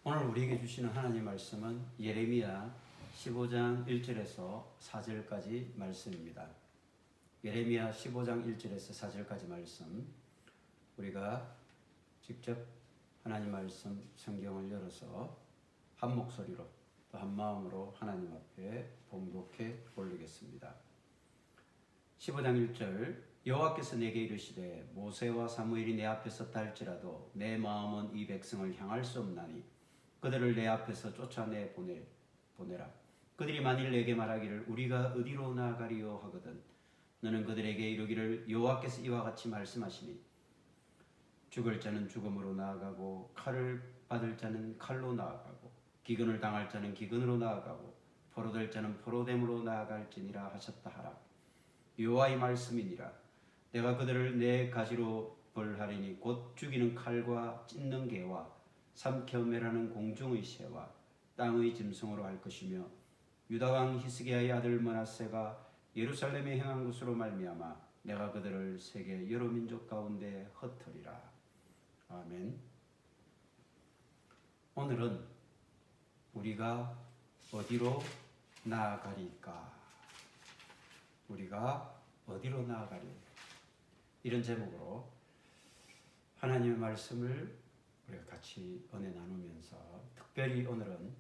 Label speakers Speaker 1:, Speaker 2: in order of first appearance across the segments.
Speaker 1: 오늘 우리에게 주시는 하나님의 말씀은 예레미야 15장 1절에서 4절까지 말씀입니다. 예레미야 15장 1절에서 4절까지 말씀, 우리가 직접 하나님 말씀 성경을 열어서 한 목소리로 또 한 마음으로 하나님 앞에 봉독해 올리겠습니다. 15장 1절, 여호와께서 내게 이르시되 모세와 사무엘이 내 앞에 섰다 할지라도 내 마음은 이 백성을 향할 수 없나니 그들을 내 앞에서 쫓아내 보내라. 그들이 만일 내게 말하기를 우리가 어디로 나아가리요 하거든 너는 그들에게 이르기를 여호와께서 이와 같이 말씀하시니 죽을 자는 죽음으로 나아가고 칼을 받을 자는 칼로 나아가고 기근을 당할 자는 기근으로 나아가고 포로될 자는 포로됨으로 나아갈지니라 하셨다 하라. 여호와의 말씀이니라. 내가 그들을 내 가지로 벌하리니 곧 죽이는 칼과 찢는 개와 삼켜 매라는 공중의 새와 땅의 짐승으로 할 것이며 유다 왕 히스기야의 아들 므낫세가 예루살렘에 행한 것으로 말미암아 내가 그들을 세계 여러 민족 가운데 흩으리라. 아멘. 오늘은 우리가 어디로 나아가리까? 우리가 어디로 나아가리? 이런 제목으로 하나님의 말씀을 우리가 같이 은혜 나누면서, 특별히 오늘은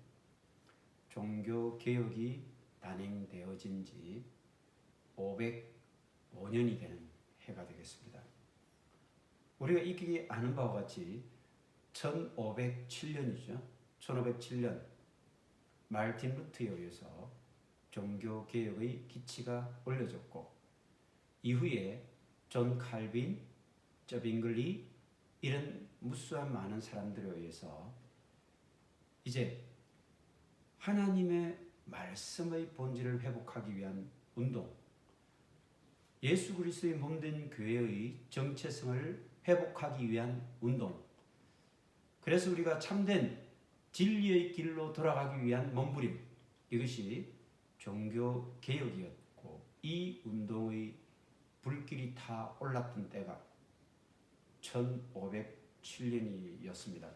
Speaker 1: 종교개혁이 단행되어진 지 505년이 되는 해가 되겠습니다. 우리가 익히 아는 바와 같이 1507년이죠. 1507년 마르틴 루터에 의해서 종교개혁의 기치가 올려졌고, 이후에 존 칼빈, 저빙글리 이런 무수한 많은 사람들에 의해서 이제 하나님의 말씀의 본질을 회복하기 위한 운동, 예수 그리스도의 몸된 교회의 정체성을 회복하기 위한 운동, 그래서 우리가 참된 진리의 길로 돌아가기 위한 몸부림, 이것이 종교개혁이었고, 이 운동의 불길이 타 올랐던 때가 1507년이었습니다.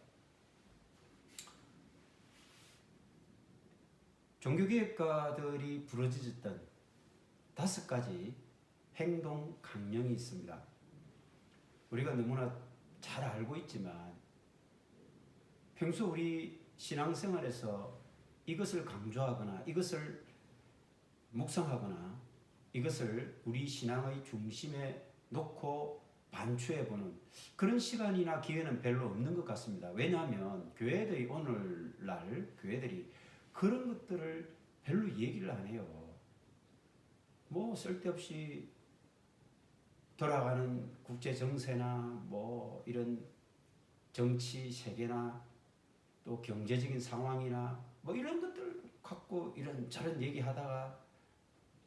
Speaker 1: 종교개혁가들이 부르짖었던 5가지 행동 강령이 있습니다. 우리가 너무나 잘 알고 있지만 평소 우리 신앙생활에서 이것을 강조하거나 이것을 묵상하거나 이것을 우리 신앙의 중심에 놓고 반추해보는 그런 시간이나 기회는 별로 없는 것 같습니다. 왜냐하면 교회들이 오늘날 교회들이 그런 것들을 별로 얘기를 안 해요. 뭐 쓸데없이 돌아가는 국제 정세나 뭐 이런 정치 세계나 또 경제적인 상황이나 뭐 이런 것들 갖고 이런 저런 얘기하다가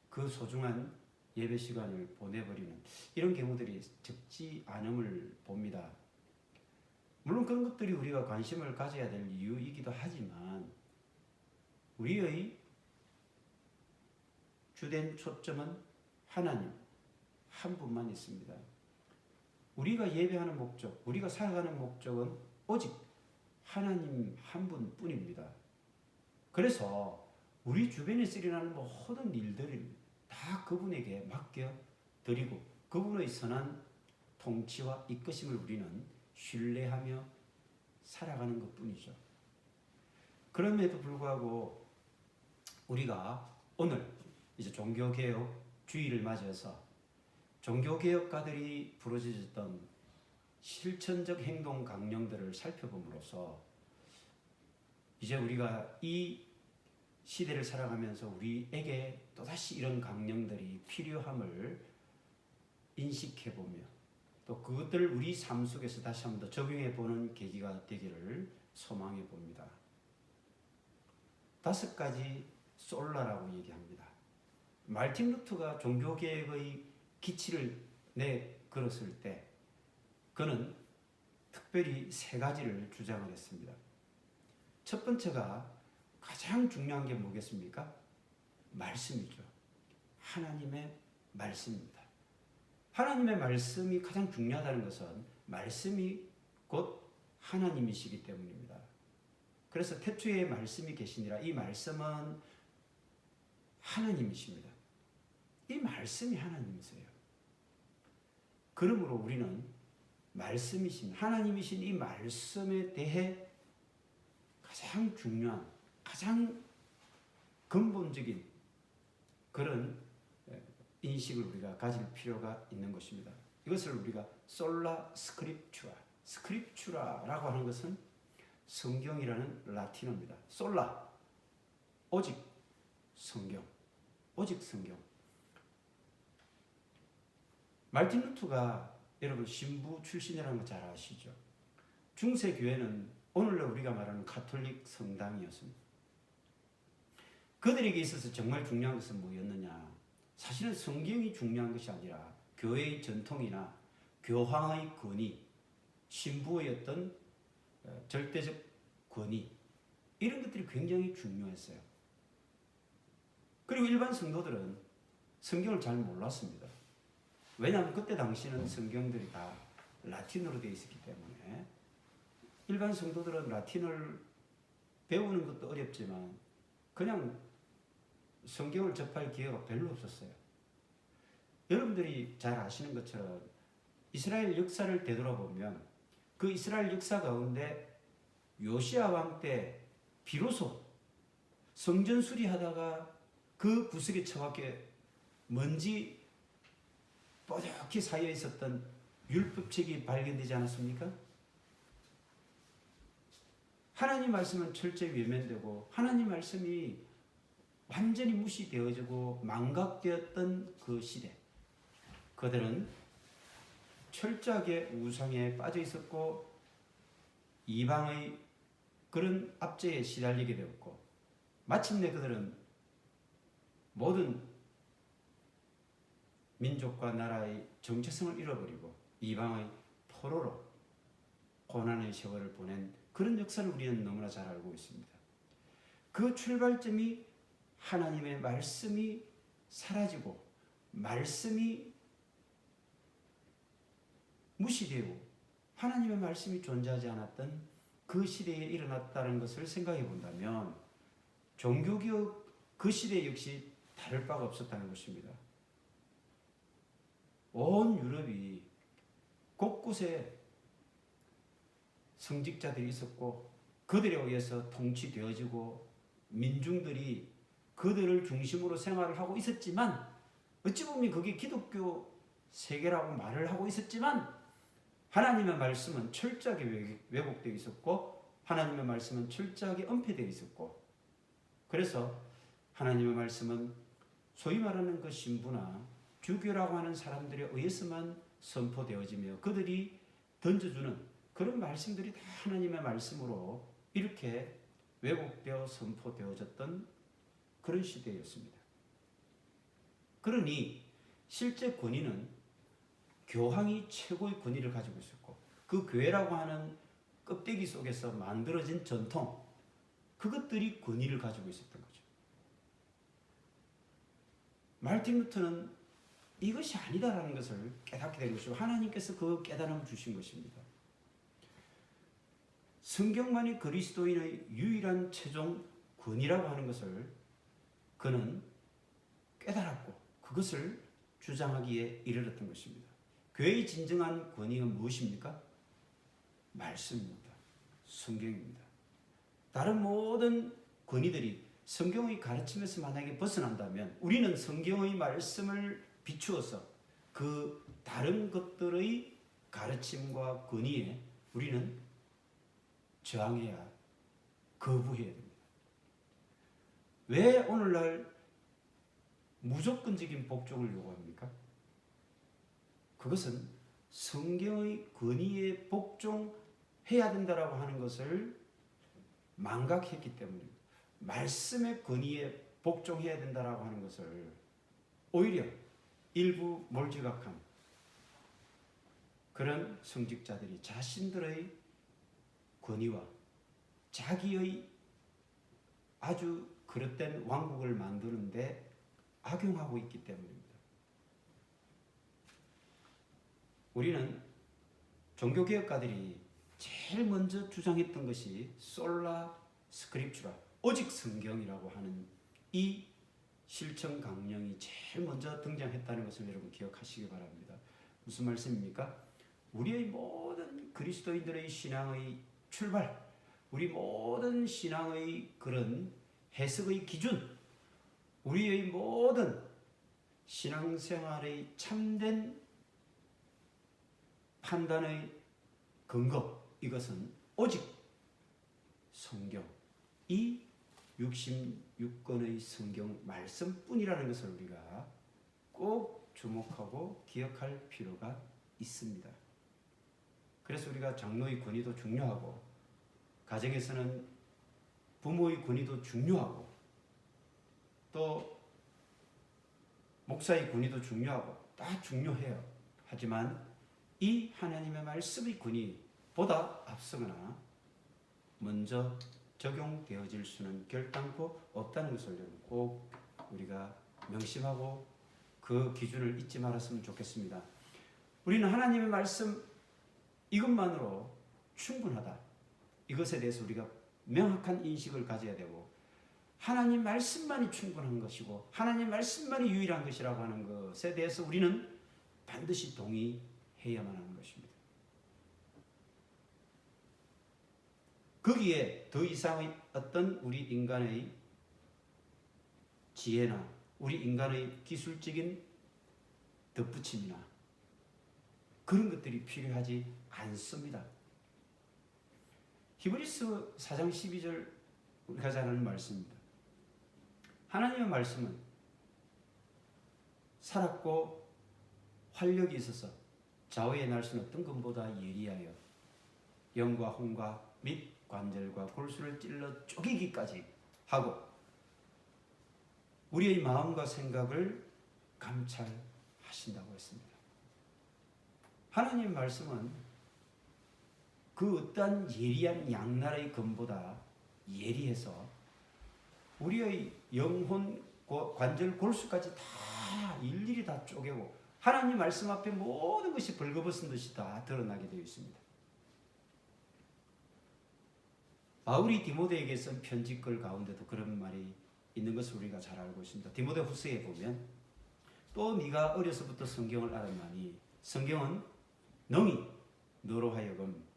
Speaker 1: 그 소중한 예배 시간을 보내버리는 이런 경우들이 적지 않음을 봅니다. 물론 그런 것들이 우리가 관심을 가져야 될 이유이기도 하지만 우리의 주된 초점은 하나님 한 분만 있습니다. 우리가 예배하는 목적, 우리가 살아가는 목적은 오직 하나님 한 분뿐입니다. 그래서 우리 주변에 일어나는 모든 일들을 다 그분에게 맡겨드리고 그분의 선한 통치와 이끄심을 우리는 신뢰하며 살아가는 것뿐이죠. 그럼에도 불구하고 우리가 오늘 이제 종교개혁 주의를 맞이해서 종교개혁가들이 부르짖었던 실천적 행동 강령들을 살펴봄으로써 이제 우리가 이 시대를 살아가면서 우리에게 또다시 이런 강령들이 필요함을 인식해보며 또 그것들을 우리 삶 속에서 다시 한번 더 적용해보는 계기가 되기를 소망해봅니다. 5가지 솔라라고 얘기합니다. 마르틴 루터가 종교개혁의 기치를 내걸었을 때 그는 특별히 3가지를 주장을 했습니다. 첫 번째가 가장 중요한 게 뭐겠습니까? 말씀이죠. 하나님의 말씀입니다. 하나님의 말씀이 가장 중요하다는 것은 말씀이 곧 하나님이시기 때문입니다. 그래서 태초에 말씀이 계시니라. 이 말씀은 하나님이십니다. 이 말씀이 하나님이세요. 그러므로 우리는 말씀이신 하나님이신 이 말씀에 대해 가장 중요한 가장 근본적인 그런 인식을 우리가 가질 필요가 있는 것입니다. 이것을 우리가 솔라 스크립추라라고 하는 것은 성경이라는 라틴어입니다. 솔라 오직 성경, 오직 성경. 마르틴 루터가 여러분 신부 출신이라는 거 잘 아시죠? 중세 교회는 오늘날 우리가 말하는 가톨릭 성당이었습니다. 그들에게 있어서 정말 중요한 것은 뭐였느냐? 사실은 성경이 중요한 것이 아니라 교회의 전통이나 교황의 권위, 신부의 어떤 절대적 권위 이런 것들이 굉장히 중요했어요. 그리고 일반 성도들은 성경을 잘 몰랐습니다. 왜냐하면 그때 당시는 성경들이 다 라틴어로 되어 있었기 때문에 일반 성도들은 라틴어를 배우는 것도 어렵지만 그냥 성경을 접할 기회가 별로 없었어요. 여러분들이 잘 아시는 것처럼 이스라엘 역사를 되돌아보면 그 이스라엘 역사 가운데 요시야 왕 때 비로소 성전 수리하다가 그 구석에 처박혀 먼지 뽀얗게 쌓여 있었던 율법책이 발견되지 않았습니까? 하나님 말씀은 철저히 외면되고 하나님 말씀이 완전히 무시되어지고 망각되었던 그 시대, 그들은 철저하게 우상에 빠져 있었고 이방의 그런 압제에 시달리게 되었고 마침내 그들은 모든 민족과 나라의 정체성을 잃어버리고 이방의 포로로 고난의 세월을 보낸 그런 역사를 우리는 너무나 잘 알고 있습니다. 그 출발점이 하나님의 말씀이 사라지고 말씀이 무시되고 하나님의 말씀이 존재하지 않았던 그 시대에 일어났다는 것을 생각해 본다면 종교개혁 그 시대 역시 다를 바가 없었다는 것입니다. 온 유럽이 곳곳에 성직자들이 있었고 그들에 의해서 통치되어지고 민중들이 그들을 중심으로 생활을 하고 있었지만 어찌 보면 그게 기독교 세계라고 말을 하고 있었지만 하나님의 말씀은 철저하게 왜곡되어 있었고 하나님의 말씀은 철저하게 은폐되어 있었고 그래서 하나님의 말씀은 소위 말하는 그 신부나 주교라고 하는 사람들에 의해서만 선포되어지며 그들이 던져주는 그런 말씀들이 다 하나님의 말씀으로 이렇게 왜곡되어 선포되어졌던 그런 시대였습니다. 그러니 실제 권위는 교황이 최고의 권위를 가지고 있었고 그 교회라고 하는 껍데기 속에서 만들어진 전통 그것들이 권위를 가지고 있었던 거죠. 마르틴 루터는 이것이 아니다라는 것을 깨닫게 된 것이고 하나님께서 그 깨달음을 주신 것입니다. 성경만이 그리스도인의 유일한 최종 권위라고 하는 것을 그는 깨달았고 그것을 주장하기에 이르렀던 것입니다. 교회의 진정한 권위는 무엇입니까? 말씀입니다. 성경입니다. 다른 모든 권위들이 성경의 가르침에서 만약에 벗어난다면 우리는 성경의 말씀을 비추어서 그 다른 것들의 가르침과 권위에 우리는 저항해야 거부해야 됩니다. 왜 오늘날 무조건적인 복종을 요구합니까? 그것은 성경의 권위에 복종해야 된다라고 하는 것을 망각했기 때문입니다. 말씀의 권위에 복종해야 된다라고 하는 것을 오히려 일부 몰지각한 그런 성직자들이 자신들의 권위와 자기의 아주 그릇된 왕국을 만드는데 악용하고 있기 때문입니다. 우리는 종교개혁가들이 제일 먼저 주장했던 것이 솔라 스크립추라, 오직 성경이라고 하는 이 실천 강령이 제일 먼저 등장했다는 것을 여러분 기억하시기 바랍니다. 무슨 말씀입니까? 우리의 모든 그리스도인들의 신앙의 출발, 우리 모든 신앙의 그런 해석의 기준, 우리의 모든 신앙생활의 참된 판단의 근거, 이것은 오직 성경, 이 66권의 성경 말씀뿐이라는 것을 우리가 꼭 주목하고 기억할 필요가 있습니다. 그래서 우리가 장로의 권위도 중요하고, 가정에서는 부모의 권위도 중요하고, 또 목사의 권위도 중요하고, 다 중요해요. 하지만 이 하나님의 말씀의 권위보다 앞서거나 먼저 적용되어질 수는 결단코 없다는 것을 꼭 우리가 명심하고 그 기준을 잊지 말았으면 좋겠습니다. 우리는 하나님의 말씀 이것만으로 충분하다, 이것에 대해서 우리가 명확한 인식을 가져야 되고, 하나님 말씀만이 충분한 것이고 하나님 말씀만이 유일한 것이라고 하는 것에 대해서 우리는 반드시 동의해야만 하는 것입니다. 거기에 더 이상의 어떤 우리 인간의 지혜나 우리 인간의 기술적인 덧붙임이나 그런 것들이 필요하지 않습니다. 히브리서 4장 12절 우리가 잘 아는 말씀입니다. 하나님의 말씀은 살았고 활력이 있어서 좌우의 날선 어떤 것보다 예리하여 영과 혼과 및 관절과 골수를 찔러 쪼개기까지 하고 우리의 마음과 생각을 감찰하신다고 했습니다. 하나님의 말씀은 그 어떠한 예리한 양날의 검보다 예리해서 우리의 영혼, 관절, 골수까지 다 일일이 다 쪼개고 하나님 말씀 앞에 모든 것이 벌거벗은 듯이 다 드러나게 되어 있습니다. 바울이 디모데에게 쓴 편지글 가운데도 그런 말이 있는 것을 우리가 잘 알고 있습니다. 디모데 후서에 보면 또 네가 어려서부터 성경을 알았나니 성경은 능히 너로 하여금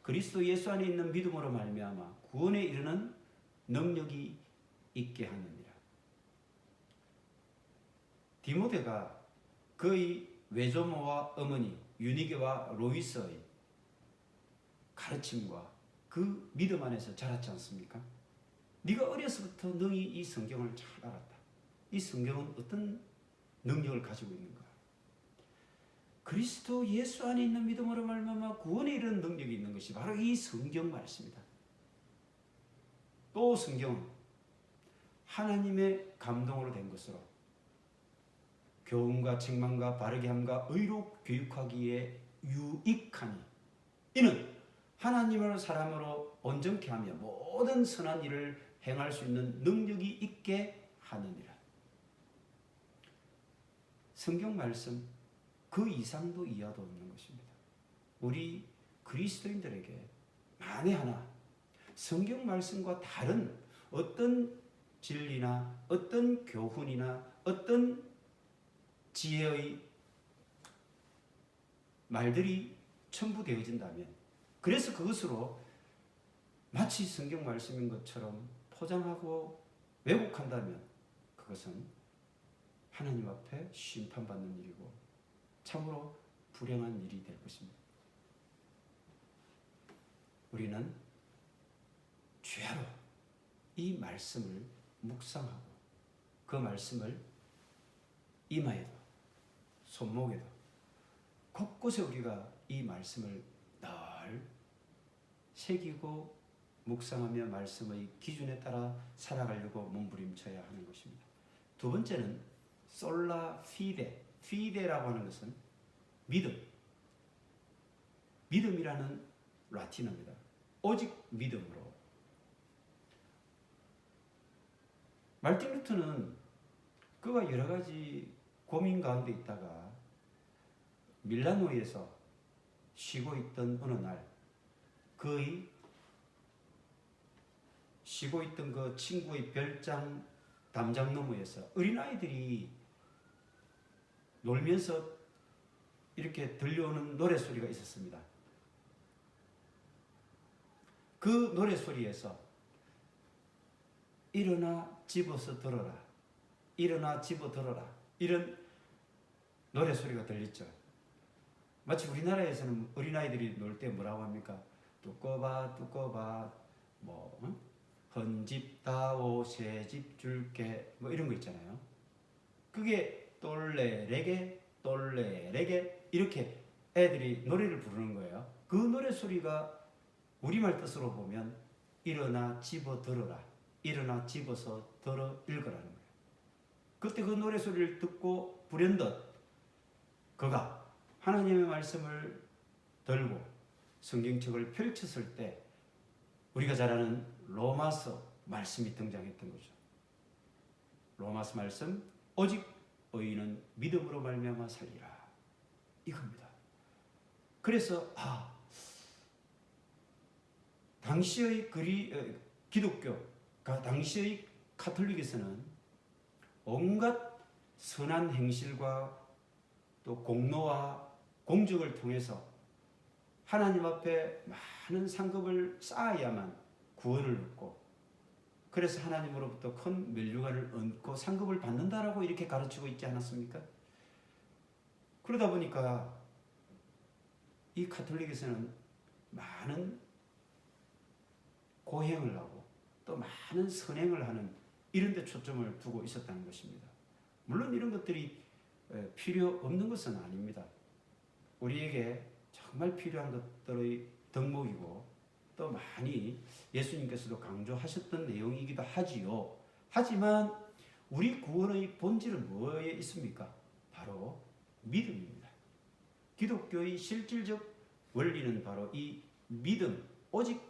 Speaker 1: 그리스도 예수 안에 있는 믿음으로 말미암아 구원에 이르는 능력이 있게 하느니라. 디모데가 그의 외조모와 어머니 유니게와 로이스의 가르침과 그 믿음 안에서 자랐지 않습니까? 네가 어려서부터 능히 이 성경을 잘 알았다. 이 성경은 어떤 능력을 가지고 있는가? 그리스도 예수 안에 있는 믿음으로 말미암아 구원에 이르는 능력이 있는 것이 바로 이 성경 말씀이다. 또 성경은 하나님의 감동으로 된 것으로 교훈과 책망과 바르게 함과 의로 교육하기에 유익하니 이는 하나님을 사람으로 온전케 하며 모든 선한 일을 행할 수 있는 능력이 있게 하느니라. 성경 말씀 그 이상도 이하도 없는 것입니다. 우리 그리스도인들에게 만에 하나 성경 말씀과 다른 어떤 진리나 어떤 교훈이나 어떤 지혜의 말들이 첨부되어진다면, 그래서 그것으로 마치 성경 말씀인 것처럼 포장하고 왜곡한다면 그것은 하나님 앞에 심판받는 일이고 참으로 불행한 일이 될 것입니다. 우리는 죄로 이 말씀을 묵상하고 그 말씀을 이마에도 손목에도 곳곳에 우리가 이 말씀을 늘 새기고 묵상하며 말씀의 기준에 따라 살아가려고 몸부림쳐야 하는 것입니다. 두 번째는 솔라 피데, 피데라고 하는 것은 믿음, 믿음이라는 라틴어입니다. 오직 믿음으로. 말틴 루터는 그가 여러 가지 고민 가운데 있다가 밀라노에서 쉬고 있던 어느 날 그의 쉬고 있던 그 친구의 별장 담장 너머에서 어린아이들이 놀면서 이렇게 들려오는 노래소리가 있었습니다. 그 노래소리에서 일어나 집어서 들어라, 일어나 집어 들어라, 이런 노래소리가 들렸죠. 마치 우리나라에서는 어린아이들이 놀 때 뭐라고 합니까? 두꺼봐 두꺼봐 뭐 헌집 다오 새집 줄게 뭐 이런 거 있잖아요. 그게 똘레레게 똘레레게 이렇게 애들이 노래를 부르는 거예요. 그 노래 소리가 우리말 뜻으로 보면 일어나 집어 들어라, 일어나 집어서 들어 읽으라는 거예요. 그때 그 노래 소리를 듣고 불현듯 그가 하나님의 말씀을 들고 성경책을 펼쳤을 때 우리가 잘 아는 로마서 말씀이 등장했던 거죠. 로마서 말씀, 오직 의인은 믿음으로 말미암아 살리라, 이겁니다. 그래서 당시의 기독교가 당시의 가톨릭에서는 온갖 선한 행실과 또 공로와 공적을 통해서 하나님 앞에 많은 상급을 쌓아야만 구원을 얻고, 그래서 하나님으로부터 큰 면류관을 얻고 상급을 받는다라고 이렇게 가르치고 있지 않았습니까? 그러다 보니까 이 가톨릭에서는 많은 고행을 하고 또 많은 선행을 하는 이런 데 초점을 두고 있었다는 것입니다. 물론 이런 것들이 필요 없는 것은 아닙니다. 우리에게 정말 필요한 것들의 덕목이고 또 많이 예수님께서도 강조하셨던 내용이기도 하지요. 하지만 우리 구원의 본질은 뭐에 있습니까? 바로 믿음입니다. 기독교의 실질적 원리는 바로 이 믿음, 오직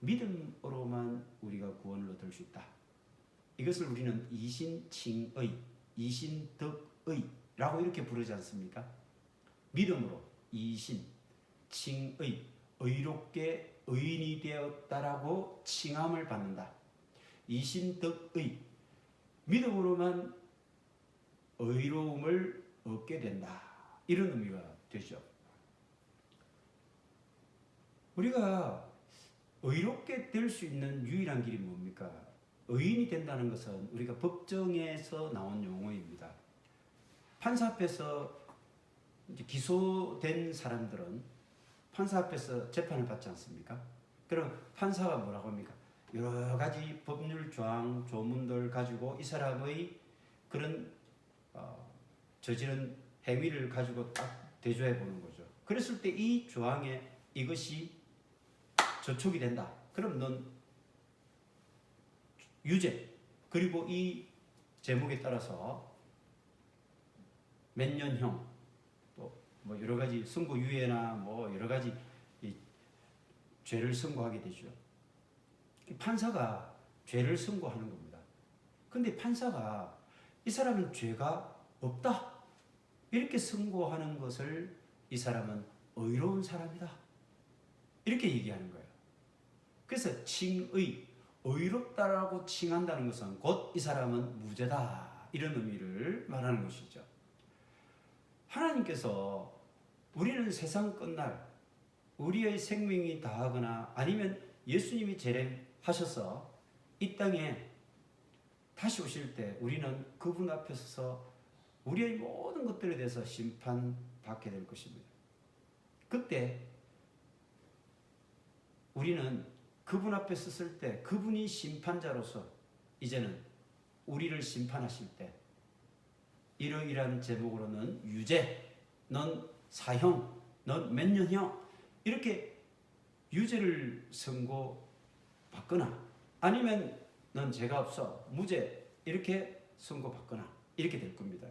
Speaker 1: 믿음으로만 우리가 구원을 얻을 수 있다. 이것을 우리는 이신칭의, 이신덕의라고 이렇게 부르지 않습니까? 믿음으로 이신, 칭의, 의롭게 의인이 되었다라고 칭함을 받는다. 이신덕의, 믿음으로만 의로움을 얻게 된다, 이런 의미가 되죠. 우리가 의롭게 될 수 있는 유일한 길이 뭡니까? 의인이 된다는 것은 우리가 법정에서 나온 용어입니다. 판사 앞에서 이제 기소된 사람들은 판사 앞에서 재판을 받지 않습니까? 그럼 판사가 뭐라고 합니까? 여러 가지 법률 조항, 조문들 가지고 이 사람의 그런 저지른 행위를 가지고 딱 대조해 보는 거죠. 그랬을 때 이 조항에 이것이 저촉이 된다. 그럼 넌 유죄, 그리고 이 제목에 따라서 몇 년형, 또 뭐 여러 가지 선고유예나 뭐 여러 가지 이 죄를 선고하게 되죠. 판사가 죄를 선고하는 겁니다. 근데 판사가 이 사람은 죄가 없다 이렇게 선고하는 것을 이 사람은 의로운 사람이다 이렇게 얘기하는 거예요. 그래서 칭의, 의롭다라고 칭한다는 것은 곧 이 사람은 무죄다 이런 의미를 말하는 것이죠. 하나님께서 우리는 세상 끝날 우리의 생명이 다하거나 아니면 예수님이 재림하셔서 이 땅에 다시 오실 때 우리는 그분 앞에 서서 우리의 모든 것들에 대해서 심판받게 될 것입니다. 그때 우리는 그분 앞에 섰을 때 그분이 심판자로서 이제는 우리를 심판하실 때 이러이러한 제목으로는 유죄, 넌 사형, 넌 몇 년형 이렇게 유죄를 선고받거나 아니면 넌 죄가 없어 무죄 이렇게 선고받거나 이렇게 될 겁니다.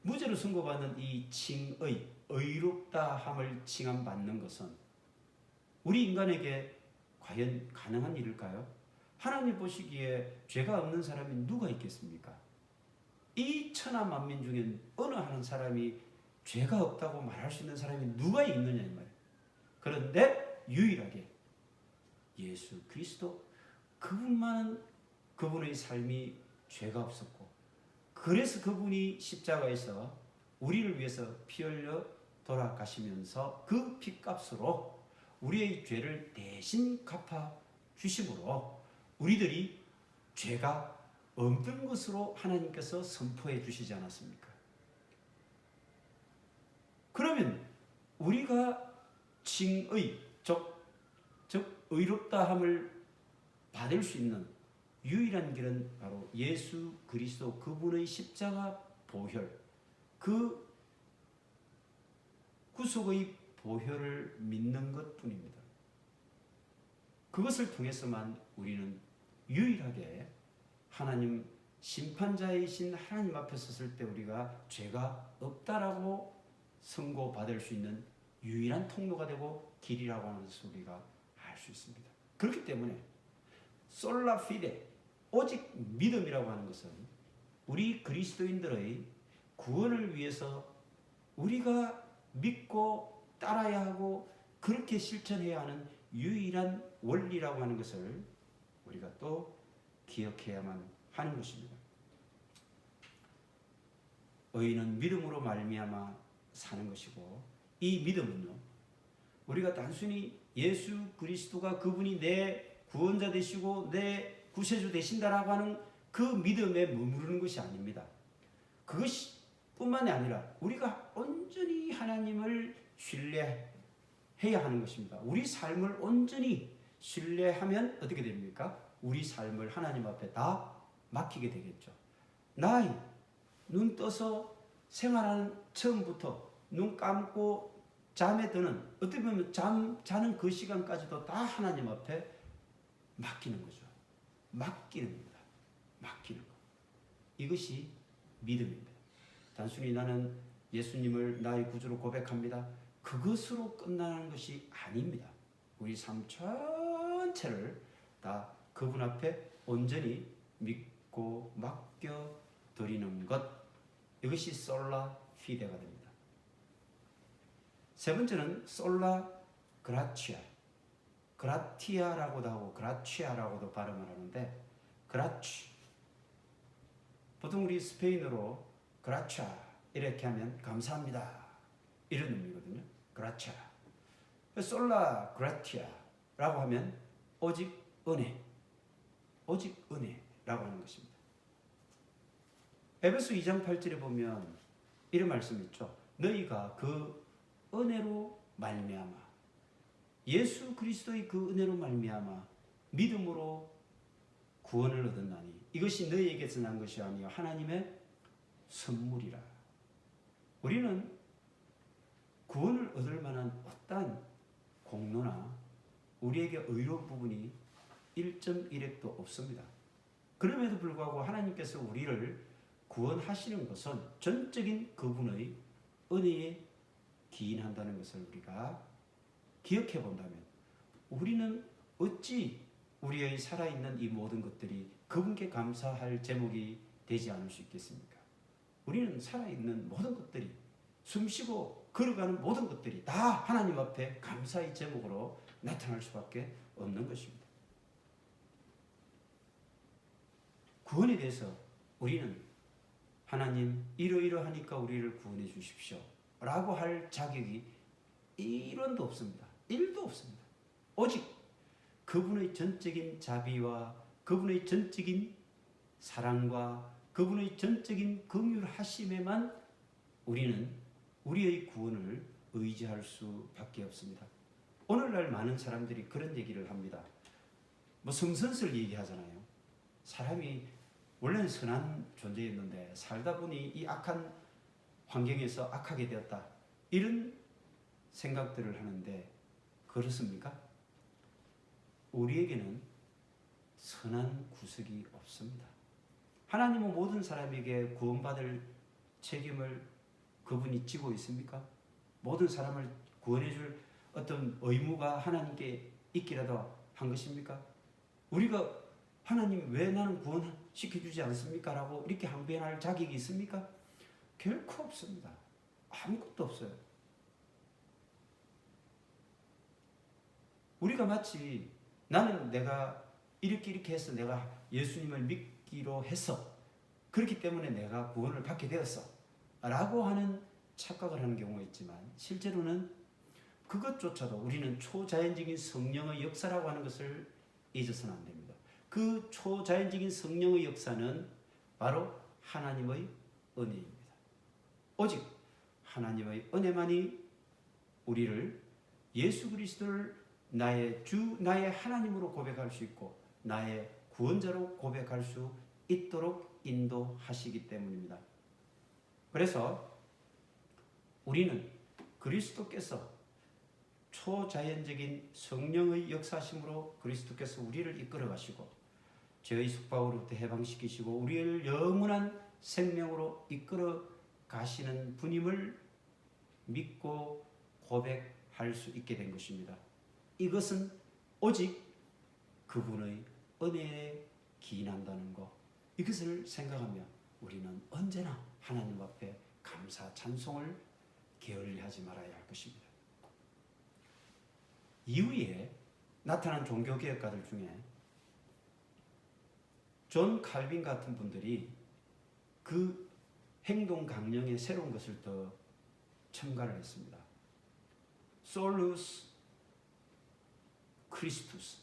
Speaker 1: 무죄로 선고받는 이 칭의, 의롭다함을 칭함받는 것은 우리 인간에게 과연 가능한 일일까요? 하나님 보시기에 죄가 없는 사람이 누가 있겠습니까? 이 천하 만민 중에 어느 한 사람이 죄가 없다고 말할 수 있는 사람이 누가 있느냐 이 말이에요. 그런데 유일하게 예수 그리스도 그분의 삶이 죄가 없었고 그래서 그분이 십자가에서 우리를 위해서 피 흘려 돌아가시면서 그 피값으로 우리의 죄를 대신 갚아 주심으로 우리들이 죄가 없는 것으로 하나님께서 선포해 주시지 않았습니까? 그러면 우리가 칭의, 즉 의롭다함을 받을 수 있는 유일한 길은 바로 예수 그리스도 그분의 십자가 보혈, 그 구속의 보혈을 믿는 것뿐입니다. 그것을 통해서만 우리는 유일하게 하나님 심판자이신 하나님 앞에 섰을 때 우리가 죄가 없다라고 선고받을 수 있는 유일한 통로가 되고 길이라고 하는 것을 우리가 알 수 있습니다. 그렇기 때문에 솔라 피데, 오직 믿음이라고 하는 것은 우리 그리스도인들의 구원을 위해서 우리가 믿고 따라야 하고 그렇게 실천해야 하는 유일한 원리라고 하는 것을 우리가 또 기억해야만 하는 것입니다. 의인은 믿음으로 말미암아 사는 것이고 이 믿음은요, 우리가 단순히 예수 그리스도가 그분이 내 구원자 되시고 내 구세주 되신다라고 하는 그 믿음에 머무르는 것이 아닙니다. 그것이 뿐만이 아니라 우리가 온전히 하나님을 신뢰해야 하는 것입니다. 우리 삶을 온전히 신뢰하면 어떻게 됩니까? 우리 삶을 하나님 앞에 다 맡기게 되겠죠. 나의 눈 떠서 생활하는 처음부터 눈 감고 잠에 드는, 어떻게 보면 자는 그 시간까지도 다 하나님 앞에 맡기는 거죠. 맡기는 겁니다. 맡기는 거. 이것이 믿음입니다. 단순히 나는 예수님을 나의 구주로 고백합니다. 그것으로 끝나는 것이 아닙니다. 우리 삶 전체를 다 그분 앞에 온전히 믿고 맡겨 드리는 것. 이것이 솔라 피데가 됩니다. 세 번째는 솔라 그라치아. 그라티아라고도 하고 그라치아라고도 발음을 하는데 그라치. 보통 우리 스페인어로 그라차 이렇게 하면 감사합니다 이런 의미거든요. 그라차. 솔라 그라티아라고 하면 오직 은혜, 오직 은혜라고 하는 것입니다. 에베소 2장 8절에 보면 이런 말씀이 있죠. 너희가 그 은혜로 말미암아, 예수 그리스도의 그 은혜로 말미암아 믿음으로 구원을 얻었나니 이것이 너희에게서 난 것이 아니요 하나님의 선물이라. 우리는 구원을 얻을 만한 어떠한 공로나 우리에게 의로운 부분이 1.1획도 없습니다. 그럼에도 불구하고 하나님께서 우리를 구원하시는 것은 전적인 그분의 은혜에 기인한다는 것을 우리가 기억해 본다면 우리는 어찌 우리의 살아있는 이 모든 것들이 그분께 감사할 제목이 되지 않을 수 있겠습니까? 우리는 살아있는 모든 것들이, 숨쉬고 걸어가는 모든 것들이 다 하나님 앞에 감사의 제목으로 나타날 수밖에 없는 것입니다. 구원에 대해서 우리는 하나님 이러이러하니까 우리를 구원해 주십시오 라고 할 자격이 1원도 없습니다. 1도 없습니다. 오직 그분의 전적인 자비와 그분의 전적인 사랑과 그분의 전적인 긍휼하심에만 우리는 우리의 구원을 의지할 수밖에 없습니다. 오늘날 많은 사람들이 그런 얘기를 합니다. 뭐 성선설 얘기하잖아요. 사람이 원래는 선한 존재였는데 살다 보니 이 악한 환경에서 악하게 되었다. 이런 생각들을 하는데 그렇습니까? 우리에게는 선한 구석이 없습니다. 하나님은 모든 사람에게 구원받을 책임을 그분이 지고 있습니까? 모든 사람을 구원해 줄 어떤 의무가 하나님께 있기라도 한 것입니까? 우리가 하나님 왜 나는 구원시켜주지 않습니까? 라고 이렇게 항변할 자격이 있습니까? 결코 없습니다. 아무것도 없어요. 우리가 마치 나는 내가 이렇게 해서 내가 예수님을 믿기로 해서 그렇기 때문에 내가 구원을 받게 되었어 라고 하는 착각을 하는 경우가 있지만, 실제로는 그것조차도 우리는 초자연적인 성령의 역사라고 하는 것을 잊어서는 안 됩니다. 그 초자연적인 성령의 역사는 바로 하나님의 은혜입니다. 오직 하나님의 은혜만이 우리를 예수 그리스도를 나의 주, 나의 하나님으로 고백할 수 있고 나의 구원자로 고백할 수 있도록 인도하시기 때문입니다. 그래서 우리는 그리스도께서 초자연적인 성령의 역사심으로 그리스도께서 우리를 이끌어 가시고 죄의 속박으로부터 해방시키시고 우리를 영원한 생명으로 이끌어 가시는 분임을 믿고 고백할 수 있게 된 것입니다. 이것은 오직 그분의 은혜에 기인한다는 것, 이것을 생각하며 우리는 언제나 하나님 앞에 감사 찬송을 게을리하지 말아야 할 것입니다. 이후에 나타난 종교개혁가들 중에 존 칼빈 같은 분들이 그 행동 강령에 새로운 것을 더 첨가를 했습니다. 솔루스 크리스투스,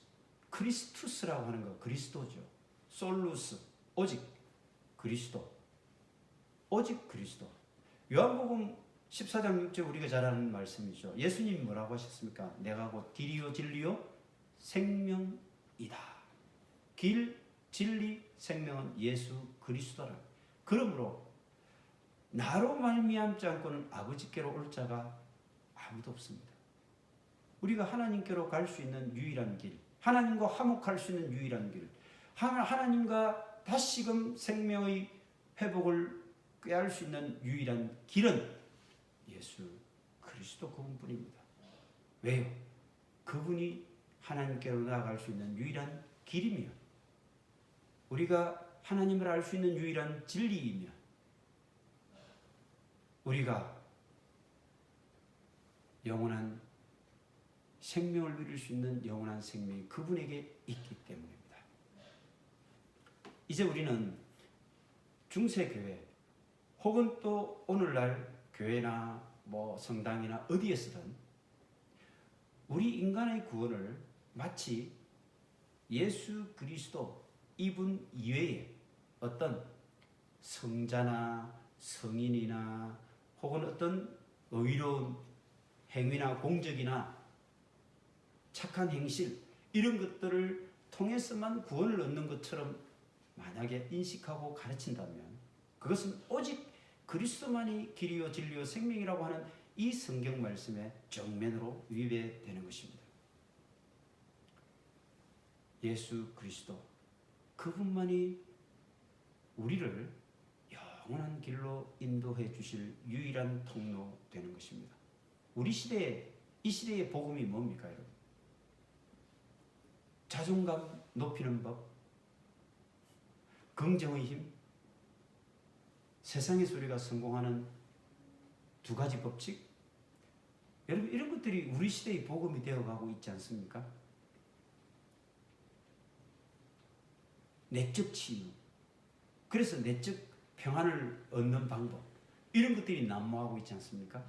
Speaker 1: 크리스투스라고 하는 거 그리스도죠. 솔루스, 오직 그리스도, 오직 그리스도. 요한복음 14장 6절 우리가 잘 아는 말씀이죠. 예수님이 뭐라고 하셨습니까? 내가 곧 길이요 진리요 생명이다. 길, 진리, 생명은 예수 그리스도라. 그러므로 나로 말미암지 않고는 아버지께로 올 자가 아무도 없습니다. 우리가 하나님께로 갈 수 있는 유일한 길, 하나님과 화목할 수 있는 유일한 길, 하나님과 다시금 생명의 회복을 꾀할 수 있는 유일한 길은 예수 그리스도 그분뿐입니다. 왜요? 그분이 하나님께로 나아갈 수 있는 유일한 길이며 우리가 하나님을 알 수 있는 유일한 진리이며 우리가 영원한 생명을 누릴 수 있는 영원한 생명이 그분에게 있기 때문입니다. 이제 우리는 중세교회 혹은 또 오늘날 교회나 성당이나 어디에서든 우리 인간의 구원을 마치 예수 그리스도 이분 이외에 어떤 성자나 성인이나 혹은 어떤 의로운 행위나 공적이나 착한 행실 이런 것들을 통해서만 구원을 얻는 것처럼 만약에 인식하고 가르친다면 그것은 오직 그리스도만이 길이요 진리요 생명이라고 하는 이 성경 말씀에 정면으로 위배되는 것입니다. 예수 그리스도 그분만이 우리를 영원한 길로 인도해 주실 유일한 통로 되는 것입니다. 우리 시대에 이 시대의 복음이 뭡니까, 여러분? 자존감 높이는 법, 긍정의 힘, 세상에서 우리가 성공하는 두 가지 법칙, 여러분 이런 것들이 우리 시대의 복음이 되어가고 있지 않습니까? 내적 치유, 그래서 내적 평안을 얻는 방법, 이런 것들이 난무하고 있지 않습니까?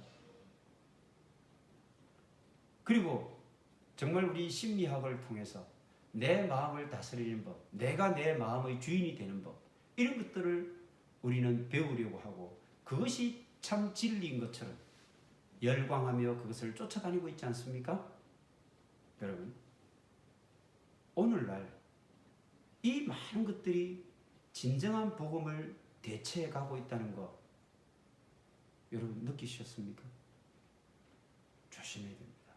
Speaker 1: 그리고 정말 우리 심리학을 통해서 내 마음을 다스리는 법, 내가 내 마음의 주인이 되는 법, 이런 것들을 우리는 배우려고 하고 그것이 참 진리인 것처럼 열광하며 그것을 쫓아다니고 있지 않습니까? 여러분, 오늘날 이 많은 것들이 진정한 복음을 대체해 가고 있다는 거 여러분 느끼셨습니까? 조심해야 됩니다.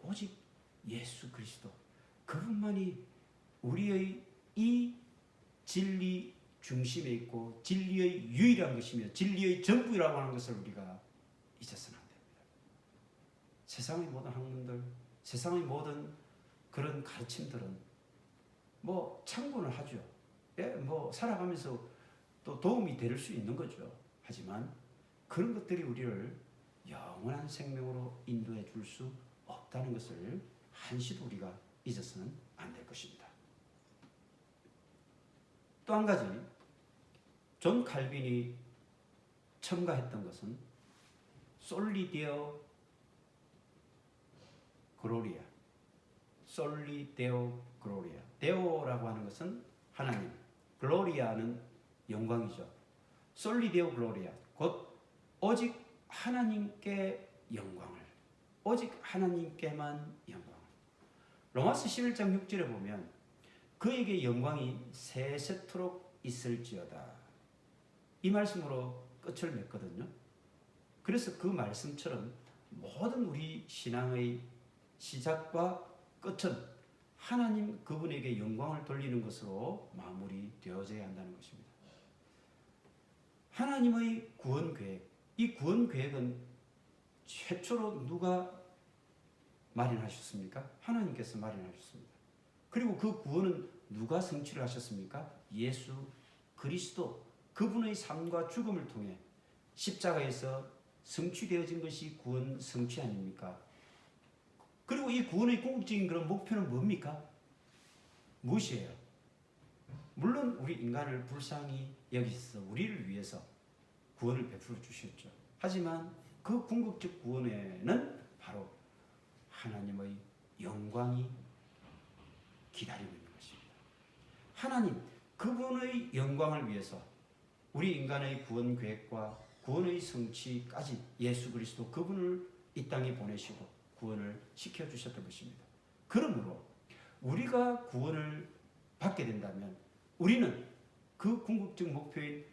Speaker 1: 오직 예수 그리스도 그분만이 우리의 이 진리 중심에 있고 진리의 유일한 것이며 진리의 전부라고 하는 것을 우리가 잊어서는 안 됩니다. 세상의 모든 학문들, 세상의 모든 그런 가르침들은 참고는 하죠. 예, 살아가면서 또 도움이 될 수 있는 거죠. 하지만 그런 것들이 우리를 영원한 생명으로 인도해 줄 수 없다는 것을 한시도 우리가 잊어서는 안 안 될 것입니다. 또 한 가지, 존 칼빈이 첨가했던 것은 솔리 데오 글로리아, 솔리 데오 글로리아. 데오라고 하는 것은 하나님, 글로리아는 영광이죠. 솔리 데오 글로리아, 곧 오직 하나님께 영광을, 오직 하나님께만 영광을. 로마서 11장 6절에 보면 그에게 영광이 세세토록 있을지어다, 이 말씀으로 끝을 맺거든요. 그래서 그 말씀처럼 모든 우리 신앙의 시작과 끝은 하나님 그분에게 영광을 돌리는 것으로 마무리되어져야 한다는 것입니다. 하나님의 구원 계획, 이 구원 계획은 최초로 누가 마련하셨습니까? 하나님께서 마련하셨습니다. 그리고 그 구원은 누가 성취를 하셨습니까? 예수 그리스도, 그분의 삶과 죽음을 통해 십자가에서 성취되어진 것이 구원 성취 아닙니까? 그리고 이 구원의 궁극적인 그런 목표는 뭡니까? 무엇이에요? 물론 우리 인간을 불쌍히 여기서 우리를 위해서 구원을 베풀어 주셨죠. 하지만 그 궁극적 구원에는 바로 하나님의 영광이 기다리고 있는 것입니다. 하나님 그분의 영광을 위해서 우리 인간의 구원 계획과 구원의 성취까지 예수 그리스도 그분을 이 땅에 보내시고 구원을 시켜주셨던 것입니다. 그러므로 우리가 구원을 받게 된다면 우리는 그 궁극적 목표인